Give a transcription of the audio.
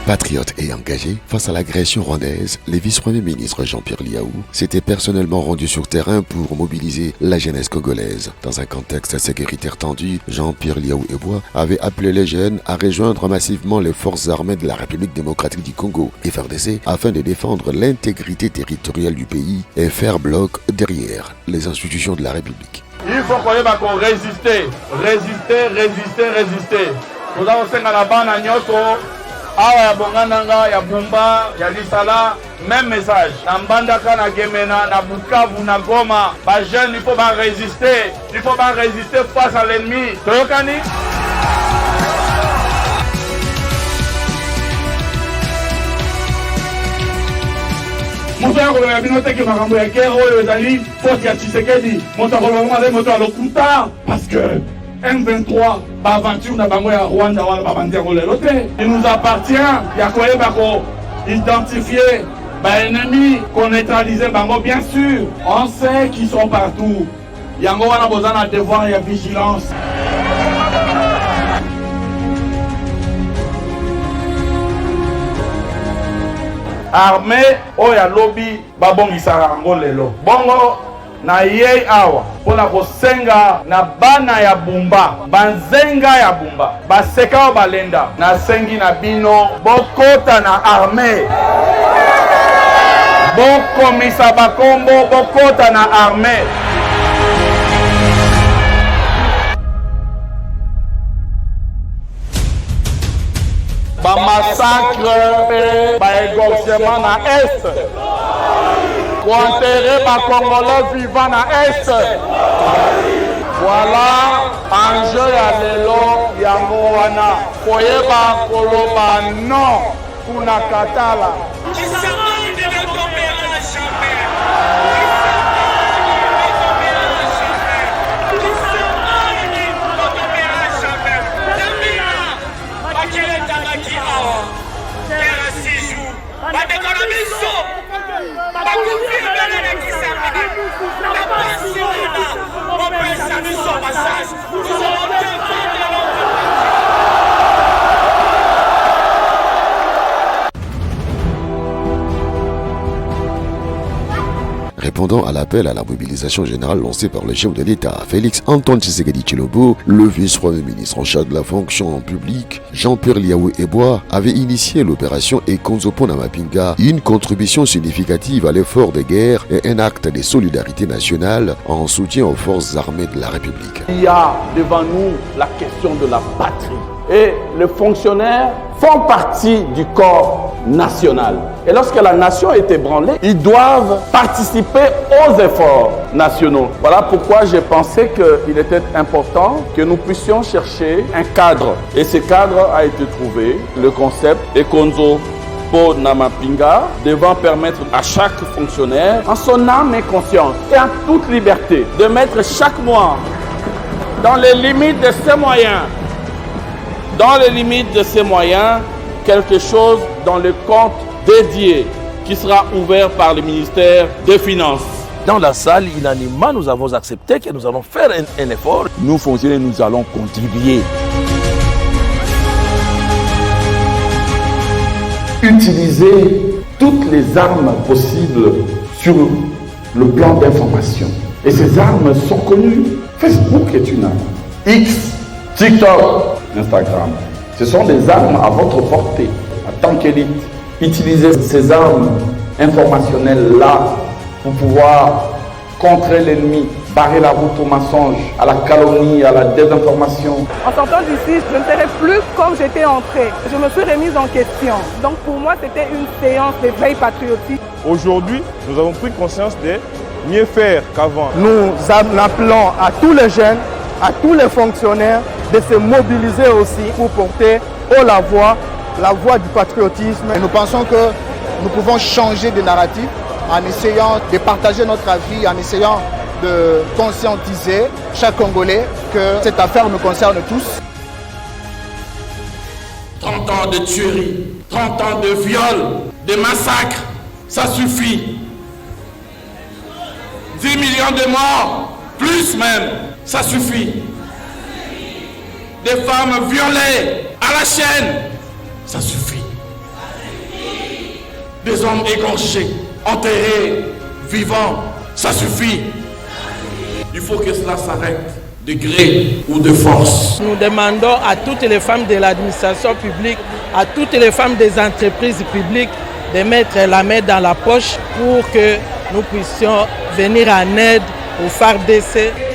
Patriote et engagé face à l'agression rwandaise, le vice-premier ministre Jean-Pierre Liaou s'était personnellement rendu sur terrain pour mobiliser la jeunesse congolaise. Dans un contexte sécuritaire tendu, Jean-Pierre Liaou Ebois avait appelé les jeunes à rejoindre massivement les forces armées de la République démocratique du Congo, FARDC, afin de défendre l'intégrité territoriale du pays et faire bloc derrière les institutions de la République. Il faut qu'on résister. Nous avons 5 à la bande à Nyoto. Awa ya Bongananga, ya Bumba, ya Lisala, même message. Na Mbandaka, na Gemena, na Bukavu, na Goma. Les jeunes, il faut résister. Il faut résister face à l'ennemi. Toyokani? Moto ya koloba binote ki makambo ya guerre oyo ezali faute ya Tshisekedi. Moto koloba moto ya lokuta parce que M23 aventure na bango ya Rwanda wala babandi yango lelo te. Il nous appartient ya koyeba ko identifier ennemis, qu'on neutralise bango bien sûr. On sait qu'ils sont partout. Yango wana bozana devoir ya vigilance. Armée oya lobby babongisaka yango lelo. Bongo na ye awa pona kosenga na bana ya Bumba, banzenga ya Bumba, baseka balenda na sengi na bino bokota na armée. Bokomisa bakombo bokota na armée. Massacre, égorgement na Est. Pour enterrer les Congolais vivants na Est. Voilà, enjeu ya lelo yango wana. Koyeba koloba non kuna katala. Répondant à l'appel à la mobilisation générale lancé par le chef de l'État, Félix Antoine Tshisekedi Tshilombo, le vice-premier ministre en charge de la fonction publique, Jean-Pierre Liaou Ebois, avait initié l'opération Ekonzo Namapinga, une contribution significative à l'effort de guerre et un acte de solidarité nationale en soutien aux forces armées de la République. Il y a devant nous la question de la patrie. Et les fonctionnaires font partie du corps national. Et lorsque la nation est ébranlée, ils doivent participer aux efforts nationaux. Voilà pourquoi j'ai pensé qu'il était important que nous puissions chercher un cadre. Et ce cadre a été trouvé, le concept Ekonzo Namapinga, devant permettre à chaque fonctionnaire, en son âme et conscience, et en toute liberté, de mettre chaque mois, dans les limites de ses moyens, quelque chose dans le compte dédié qui sera ouvert par le ministère des Finances. Dans la salle unanimement, nous avons accepté que nous allons faire un effort. Nous, fonctionnaires, nous allons contribuer. Utiliser toutes les armes possibles sur le plan d'information. Et ces armes sont connues. Facebook est une arme. X, TikTok, Instagram. Ce sont des armes à votre portée, en tant qu'élite. Utilisez ces armes informationnelles-là pour pouvoir contrer l'ennemi, barrer la route au mensonge, à la calomnie, à la désinformation. En sortant d'ici, je ne serai plus comme j'étais entrée. Je me suis remise en question. Donc pour moi, c'était une séance d'éveil patriotique. Aujourd'hui, nous avons pris conscience de mieux faire qu'avant. Nous appelons à tous les jeunes, à tous les fonctionnaires de se mobiliser aussi pour porter haut la voix du patriotisme. Et nous pensons que nous pouvons changer de narratif en essayant de partager notre avis, en essayant de conscientiser chaque Congolais que cette affaire nous concerne tous. 30 ans de tuerie, 30 ans de viol, de massacres, ça suffit. 10 millions de morts, plus même, ça suffit. Des femmes violées à la chaîne, ça suffit. des hommes égorgés, enterrés, vivants. Ça suffit. Il faut que cela s'arrête, de gré ou de force. Nous demandons à toutes les femmes de l'administration publique, à toutes les femmes des entreprises publiques de mettre la main dans la poche pour que nous puissions venir en aide aux FARDC.